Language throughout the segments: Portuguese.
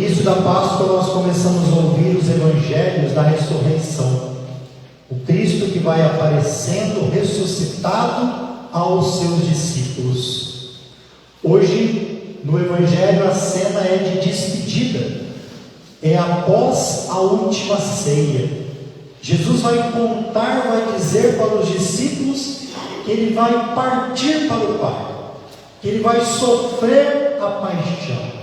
início da Páscoa nós começamos a ouvir os evangelhos da ressurreição. O Cristo que vai aparecendo ressuscitado aos seus discípulos. Hoje, no evangelho, a cena é de despedida. É após a última ceia. Jesus vai contar, vai dizer para os discípulos que ele vai partir para o Pai, que ele vai sofrer a paixão.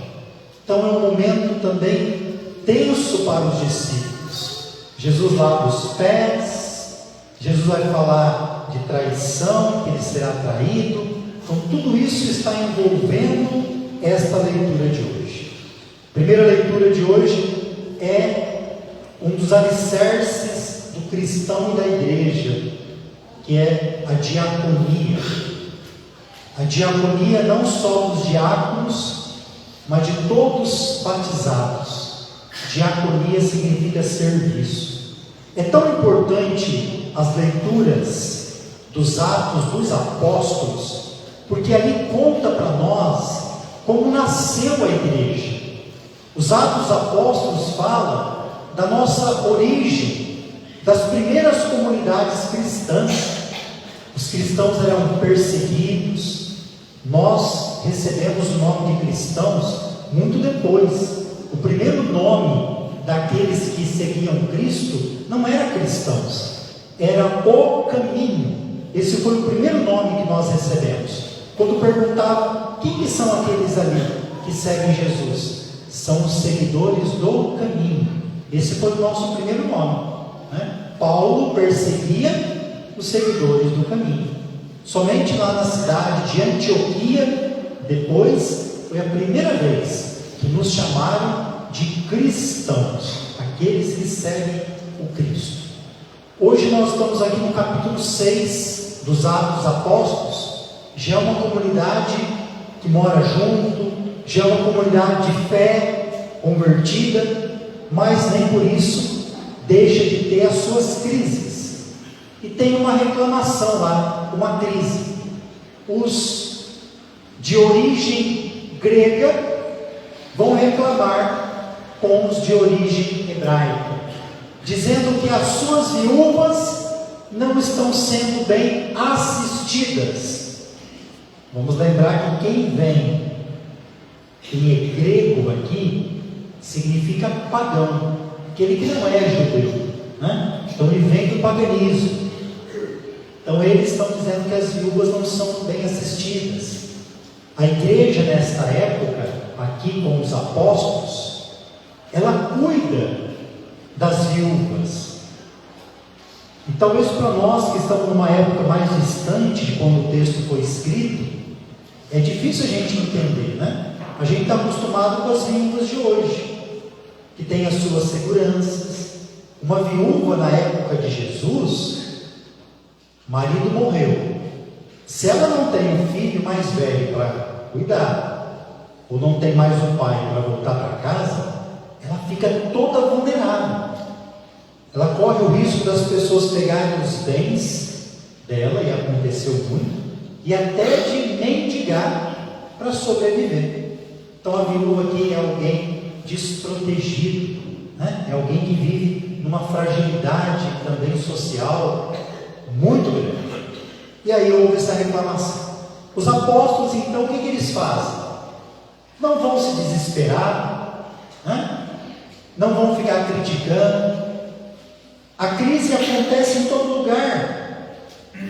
Então é um momento também tenso para os discípulos. Jesus lava os pés, Jesus vai falar de traição, que ele será traído. Então tudo isso está envolvendo esta leitura de hoje. A primeira leitura de hoje é um dos alicerces do cristão e da igreja, que é a diaconia. A diaconia não só dos diáconos, mas de todos batizados. Diaconia significa serviço. É tão importante as leituras dos Atos dos Apóstolos, porque ali conta para nós como nasceu a igreja. Os Atos dos Apóstolos falam da nossa origem, das primeiras comunidades cristãs. Os cristãos eram perseguidos. Nós recebemos o nome de cristãos muito depois. O primeiro nome daqueles que seguiam Cristo não era cristãos, era o caminho. Esse foi o primeiro nome que nós recebemos. Quando perguntavam quem que são aqueles ali que seguem Jesus, são os seguidores do caminho. Esse foi o nosso primeiro nome, né? Paulo perseguia os seguidores do caminho. Somente lá na cidade de Antioquia, depois, foi a primeira vez que nos chamaram de cristãos, aqueles que seguem o Cristo. Hoje nós estamos aqui no capítulo 6 dos Atos dos Apóstolos. Já é uma comunidade que mora junto, já é uma comunidade de fé convertida, mas nem por isso deixa de ter as suas crises. E tem uma reclamação lá, uma crise. Os de origem grega vão reclamar com os de origem hebraica, dizendo que as suas viúvas não estão sendo bem assistidas. Vamos lembrar que quem vem em grego aqui significa pagão, aquele que não é judeu, né? Então ele vem do paganismo. Então eles estão dizendo que as viúvas não são bem assistidas. A igreja nesta época, aqui com os apóstolos, ela cuida das viúvas. Então isso para nós que estamos numa época mais distante de quando o texto foi escrito, é difícil a gente entender, né? A gente está acostumado com as viúvas de hoje, que tem as suas seguranças. Uma viúva na época de Jesus, marido morreu. Se ela não tem um filho mais velho para cuidar, ou não tem mais um pai para voltar para casa, ela fica toda vulnerável. Ela corre o risco das pessoas pegarem os bens dela, e aconteceu muito, e até de mendigar para sobreviver. Então a viúva aqui é alguém desprotegido, né? É alguém que vive numa fragilidade também social muito grande. E aí houve essa reclamação. Os apóstolos, então, o que eles fazem? Não vão se desesperar, né? Não vão ficar criticando. A crise acontece em todo lugar.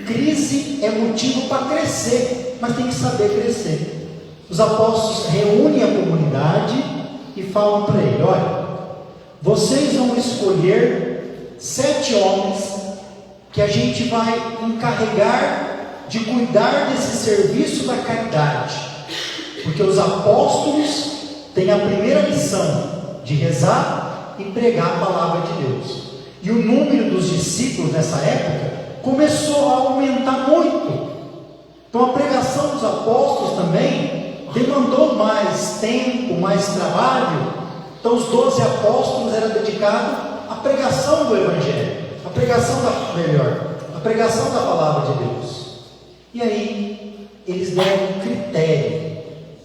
Crise é motivo para crescer, mas tem que saber crescer. Os apóstolos reúnem a comunidade e falam para ele: olha, vocês vão escolher 7 homens que a gente vai encarregar de cuidar desse serviço da caridade, porque os apóstolos têm a primeira missão de rezar e pregar a palavra de Deus. E o número dos discípulos nessa época começou a aumentar muito. Então a pregação dos apóstolos também demandou mais tempo, mais trabalho. Então os 12 apóstolos eram dedicados à pregação do Evangelho, à pregação a pregação da palavra de Deus. E aí eles deram um critério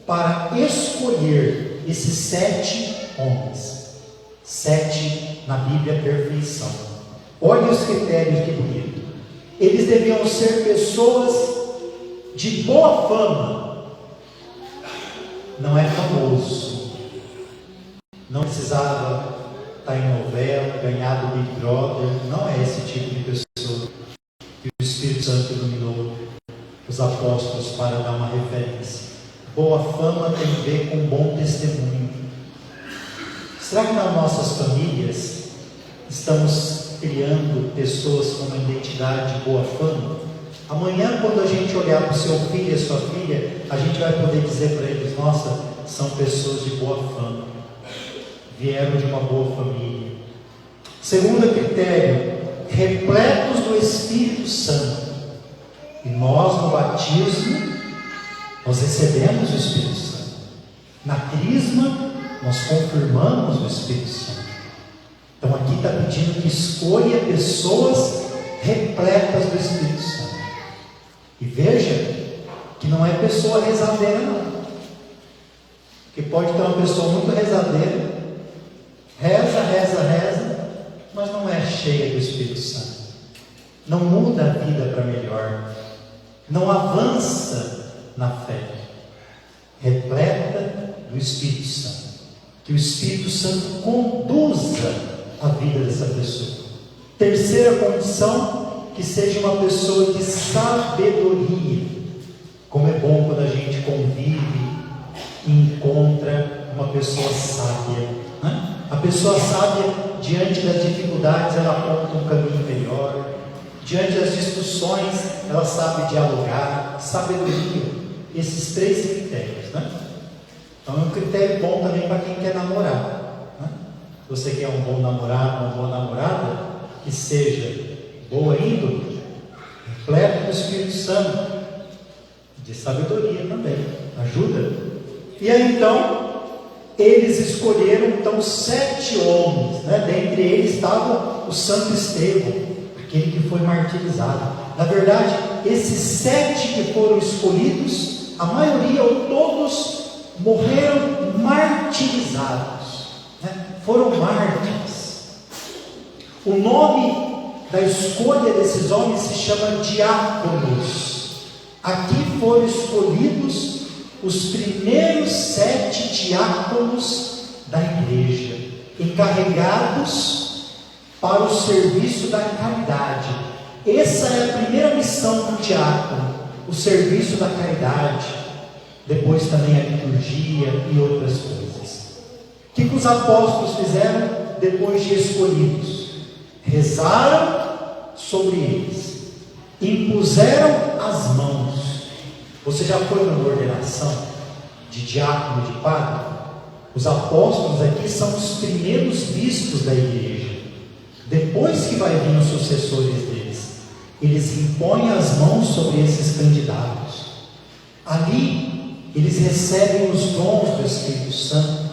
para escolher esses 7 homens. 7 na Bíblia, perfeição. Olha os critérios, que bonito. Eles deviam ser pessoas de boa fama. Não é famoso. Não precisava estar em novela, ganhar do Big Brother. Não é esse tipo de pessoa que o Espírito Santo iluminou os apóstolos para dar uma referência. Boa fama tem a ver com bom testemunho. Será que nas nossas famílias estamos criando pessoas com uma identidade de boa fama? Amanhã, quando a gente olhar para o seu filho e a sua filha, a gente vai poder dizer para eles: nossa, são pessoas de boa fama, vieram de uma boa família. Segundo critério, repletos do Espírito Santo. E nós, no batismo, nós recebemos o Espírito Santo. Na crisma, nós confirmamos o Espírito Santo. Então aqui está pedindo que escolha pessoas repletas do Espírito Santo. E veja que não é pessoa rezadeira, não. Porque pode ter uma pessoa muito rezadeira, reza, mas não é cheia do Espírito Santo. Não muda a vida para melhor. Não avança na fé. Repleta do Espírito Santo. Que o Espírito Santo conduza a vida dessa pessoa. Terceira condição, que seja uma pessoa de sabedoria. Como é bom quando a gente convive e encontra uma pessoa sábia, né? A pessoa sábia, diante das dificuldades, ela aponta um caminho melhor. Diante das discussões, ela sabe dialogar. Sabedoria, esses 3 critérios, né? Então é um critério bom também para quem quer namorar, né? Se você quer um bom namorado, uma boa namorada, que seja boa índole, repleto do Espírito Santo, de sabedoria também, ajuda. E aí então, eles escolheram então 7 homens, né? Dentre eles estava o Santo Estevão, aquele que foi martirizado. Na verdade, esses 7 que foram escolhidos, a maioria ou todos morreram martirizados, né? Foram mártires. O nome da escolha desses homens se chama diáconos. Aqui foram escolhidos os primeiros 7 diáconos da igreja, encarregados para o serviço da caridade. Essa é a primeira missão do diácono, o serviço da caridade. Depois também a liturgia e outras coisas. O que os apóstolos fizeram depois de escolhidos? Rezaram sobre eles, impuseram as mãos. Você já foi numa ordenação de diácono, de padre? Os apóstolos aqui são os primeiros bispos da igreja. Depois que vai vir os sucessores deles, eles impõem as mãos sobre esses candidatos. Ali, eles recebem os dons do Espírito Santo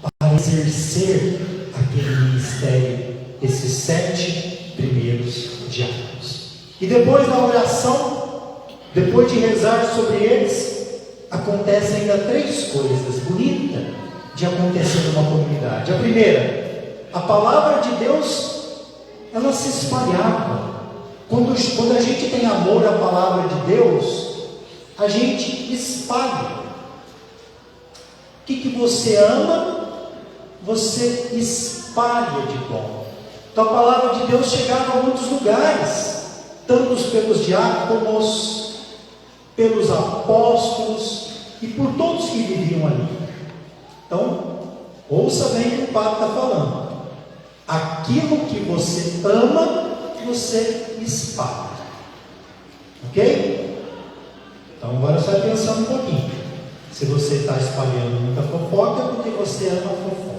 para exercer aquele ministério, esses 7 primeiros diáconos. E depois da oração, depois de rezar sobre eles, acontecem ainda 3 coisas bonitas de acontecer numa comunidade. A primeira, a palavra de Deus, ela se espalhava. Quando a gente tem amor à palavra de Deus, a gente espalha. O que você ama, você espalha de bom. Então a palavra de Deus chegava a muitos lugares, tanto pelos diáconos, pelos apóstolos e por todos que viviam ali. Então, ouça bem o que o Padre está falando. Aquilo que você ama, você espalha. Ok? Então agora você vai pensando um pouquinho. Se você está espalhando muita fofoca, é porque você ama a fofoca.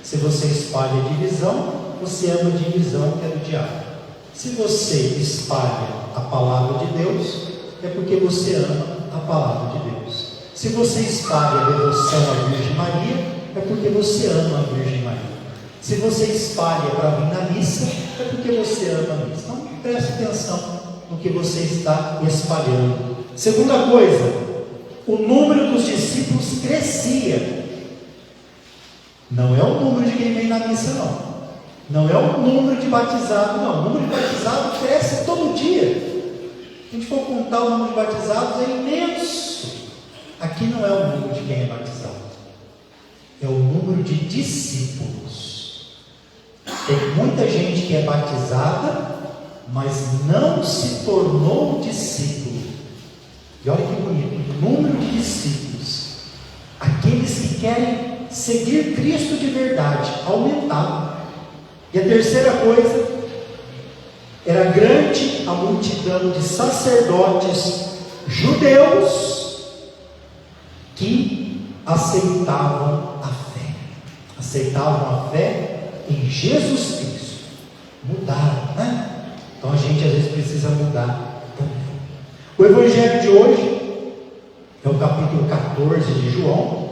Se você espalha divisão, você ama a divisão, que é do diabo. Se você espalha a palavra de Deus, é porque você ama a palavra de Deus. Se você espalha a devoção à Virgem Maria, é porque você ama a Virgem Maria. Se você espalha para vir na missa, é porque você ama a missa. Então preste atenção no que você está espalhando. Segunda coisa, o número dos discípulos crescia. Não é o número de quem vem na missa, não. Não é o número de batizado, não. O número de batizado cresce todo dia. Se a gente for contar o número de batizados, é imenso. Aqui não é o número de quem é batizado, é o número de discípulos. Tem muita gente que é batizada, mas não se tornou discípulo. E olha que bonito, o número de discípulos, aqueles que querem seguir Cristo de verdade, aumentava. E a terceira coisa, era grande a multidão de sacerdotes judeus que aceitavam a fé em Jesus Cristo. Mudaram, né? Então a gente às vezes precisa mudar também. O evangelho de hoje é o capítulo 14 de João.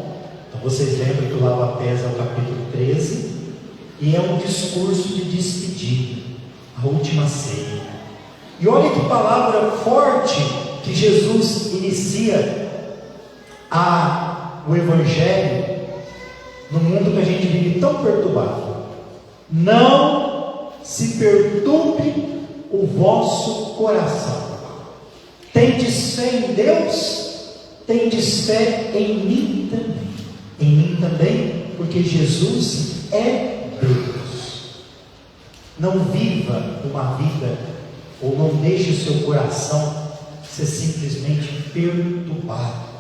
Então vocês lembram que o lava-pés é o capítulo 13, e é um discurso de despedida, a última ceia. E olha que palavra forte que Jesus inicia o evangelho no mundo que a gente vive tão perturbado. Não se perturbe o vosso coração. Tendes fé em Deus, tendes fé em mim também. Em mim também, porque Jesus é Deus. Não viva uma vida, ou não deixe o seu coração ser simplesmente perturbado.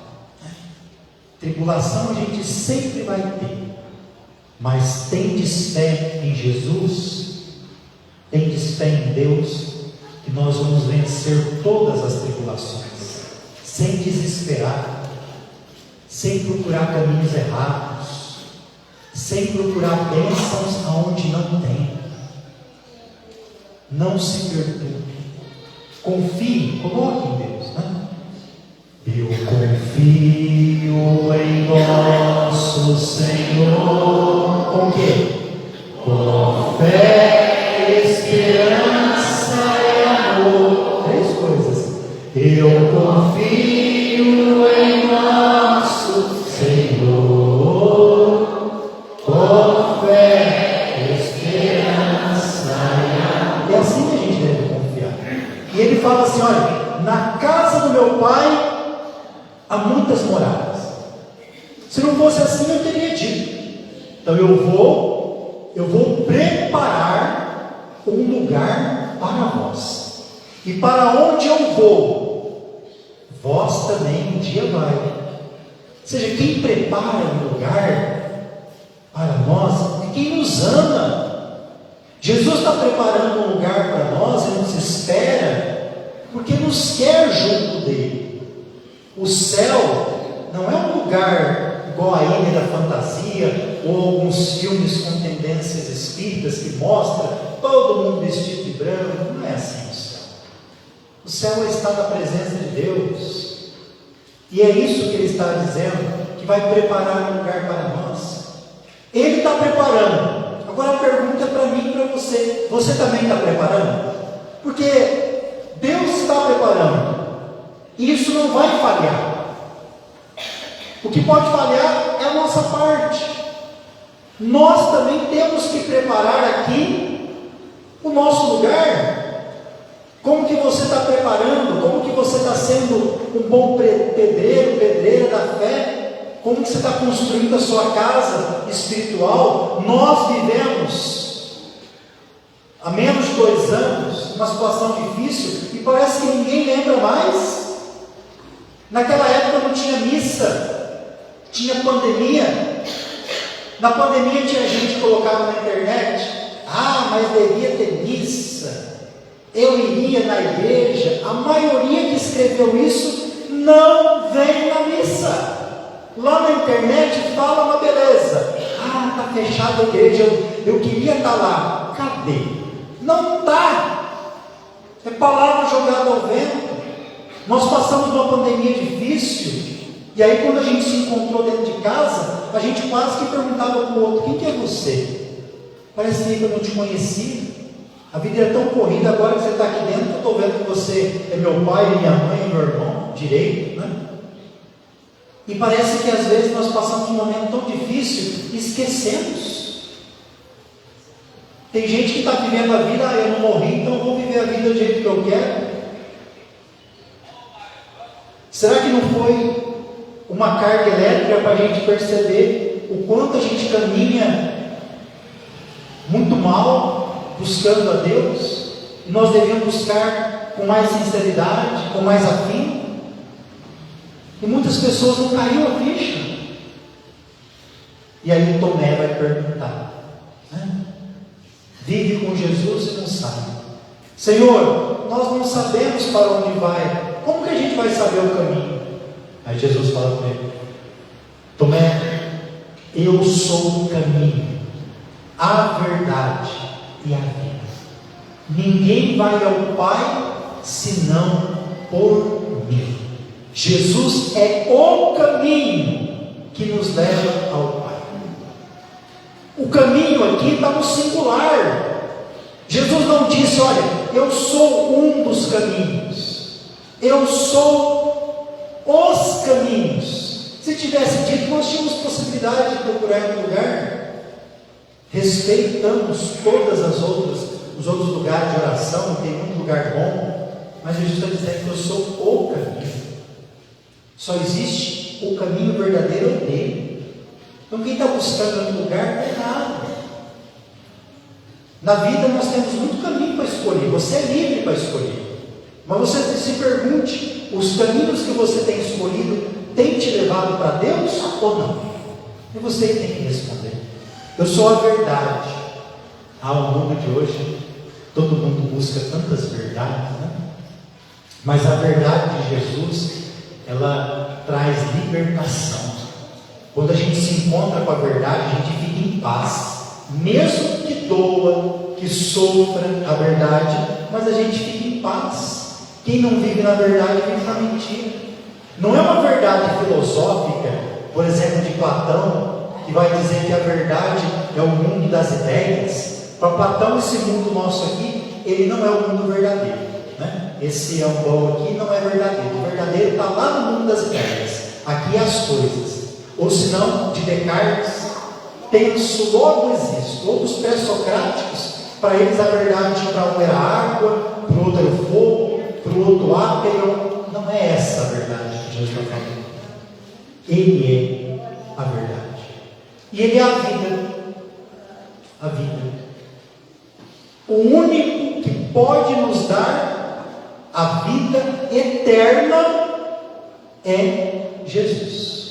Tribulação a gente sempre vai ter, mas tendes fé em Jesus, tendes fé em Deus, que nós vamos vencer todas as tribulações, sem desesperar, sem procurar caminhos errados, sem procurar bênçãos aonde não tem. Não se perturbe, confie, coloque em Deus, né? Eu confio em nosso Senhor. Com o quê? Com fé, esperança e amor. 3 coisas. Eu confio em nosso Senhor. Com fé, esperança e amor. É assim que a gente deve confiar. E ele fala assim: olha, na casa do meu Pai há muitas moradas. Se não fosse assim, eu teria dito. Então eu vou preparar um lugar para vós. E para onde eu vou, vós também um dia vai. Ou seja, quem prepara um lugar para nós é quem nos ama. Jesus está preparando um lugar para nós e nos espera, porque nos quer junto dele. O céu não é um lugar igual a Ilha da Fantasia, ou alguns filmes com tendências espíritas que mostram todo mundo vestido de branco. Não é assim o céu. O céu é estar na presença de Deus, e é isso que ele está dizendo, que vai preparar um lugar para nós. Ele está preparando. Agora a pergunta é para mim e para você: você também está preparando? Porque Deus está preparando, e isso não vai falhar. O que pode falhar é a nossa parte. Nós também temos que preparar aqui o nosso lugar. Como que você está preparando? Como que você está sendo um bom pedreiro, pedreira da fé? Como que você está construindo a sua casa espiritual? Nós vivemos há menos de 2 anos uma situação difícil e parece que ninguém lembra mais. Naquela época não tinha missa, tinha pandemia. Na pandemia tinha gente que colocava na internet: ah, mas devia ter missa, eu iria na igreja. A maioria que escreveu isso não vem na missa. Lá na internet fala uma beleza: ah, está fechada a igreja, eu queria estar lá. Cadê? Não está. É palavra jogada ao vento. Nós passamos uma pandemia difícil, e aí quando a gente se encontrou dentro de casa, a gente quase que perguntava para o outro: quem que é você? Parecia que eu não te conhecia. A vida é tão corrida. Agora que você está aqui dentro, eu estou vendo que você é meu pai, minha mãe, meu irmão direito, né? E parece que às vezes nós passamos um momento tão difícil e esquecemos. Tem gente que está vivendo a vida, eu não morri, então eu vou viver a vida do jeito que eu quero. Será que não foi uma carga elétrica para a gente perceber o quanto a gente caminha muito mal, buscando a Deus? E nós devemos buscar com mais sinceridade, com mais afinco. E muitas pessoas não caíram a ficha. E aí o Tomé vai perguntar, né? Vive com Jesus e não sabe. Senhor, nós não sabemos para onde vai. Como que a gente vai saber o caminho? Aí Jesus fala para ele: Tomé, eu sou o caminho, a verdade e a vida. Ninguém vai ao Pai senão por mim. Jesus é o caminho que nos leva ao Pai. O caminho aqui está no singular. Jesus não disse: olha, eu sou um dos caminhos, eu sou os caminhos. Se tivesse dito, nós tínhamos possibilidade de procurar um lugar. Respeitamos todas os outros lugares de oração, tem muito lugar bom, mas Jesus está dizendo que eu sou o caminho. Só existe o caminho verdadeiro dele. Então quem está buscando outro lugar não é nada. Na vida nós temos muito caminho para escolher, você é livre para escolher. Mas você se pergunte, os caminhos que você tem escolhido têm te levado para Deus ou não? E você tem que responder: eu sou a verdade. Ao mundo de hoje, todo mundo busca tantas verdades, né? Mas a verdade de Jesus, ela traz libertação. Quando a gente se encontra com a verdade, a gente fica em paz, mesmo que doa, que sofra a verdade, mas a gente fica em paz. Quem não vive na verdade vive na mentira. Não é uma verdade filosófica, por exemplo, de Platão, que vai dizer que a verdade é o mundo das ideias. Para Platão, esse mundo nosso aqui, ele não é o mundo verdadeiro, né? Esse ambão aqui não é verdadeiro. O verdadeiro está lá no mundo das ideias. Aqui é as coisas. Ou senão, de Descartes, penso, logo existo. Ou dos pré-socráticos, para eles a verdade para um era água, para o outro era o fogo, para o outro ápero. Não é essa a verdade que Jesus está falando. Ele é a verdade. E Ele é a vida. A vida. O único que pode nos dar a vida eterna é Jesus.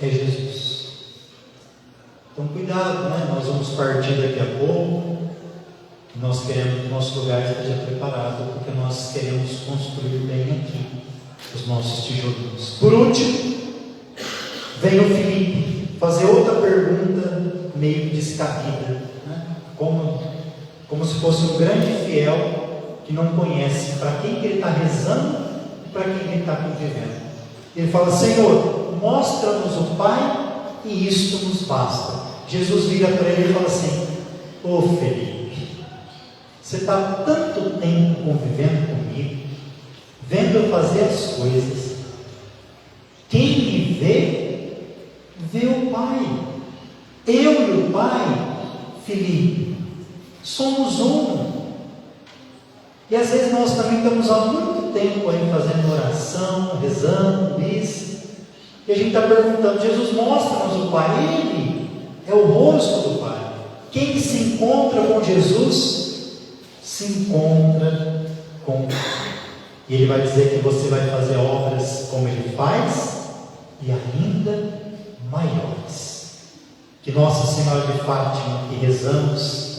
É Jesus. Então cuidado, né? Nós vamos partir daqui a pouco. Nós queremos que o nosso lugar esteja preparado, porque nós queremos construir bem aqui os nossos tijolinhos. Por último, vem o Filipe fazer outra pergunta meio descabida, né? Como se fosse um grande fiel que não conhece para quem que ele está rezando e para quem ele está convivendo. Ele fala: Senhor, mostra-nos o Pai e isto nos basta. Jesus vira para ele e fala assim: ô Felipe, você está tanto tempo convivendo comigo, vendo eu fazer as coisas, quem me vê, vê o Pai. Eu e o Pai, Felipe, somos um. E às vezes nós também estamos há muito tempo aí fazendo oração, rezando, missa, e a gente está perguntando: Jesus, mostra-nos o Pai. Ele é o rosto do Pai. Quem se encontra com Jesus, se encontra com o Pai. E Ele vai dizer que você vai fazer obras como Ele faz, e ainda maiores. Que Nossa Senhora de Fátima, que rezamos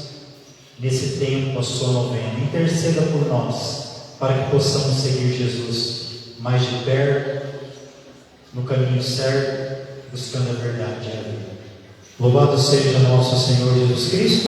nesse tempo a sua novena, interceda por nós, para que possamos seguir Jesus mais de perto, no caminho certo, buscando a verdade e a vida. Louvado seja nosso Senhor Jesus Cristo.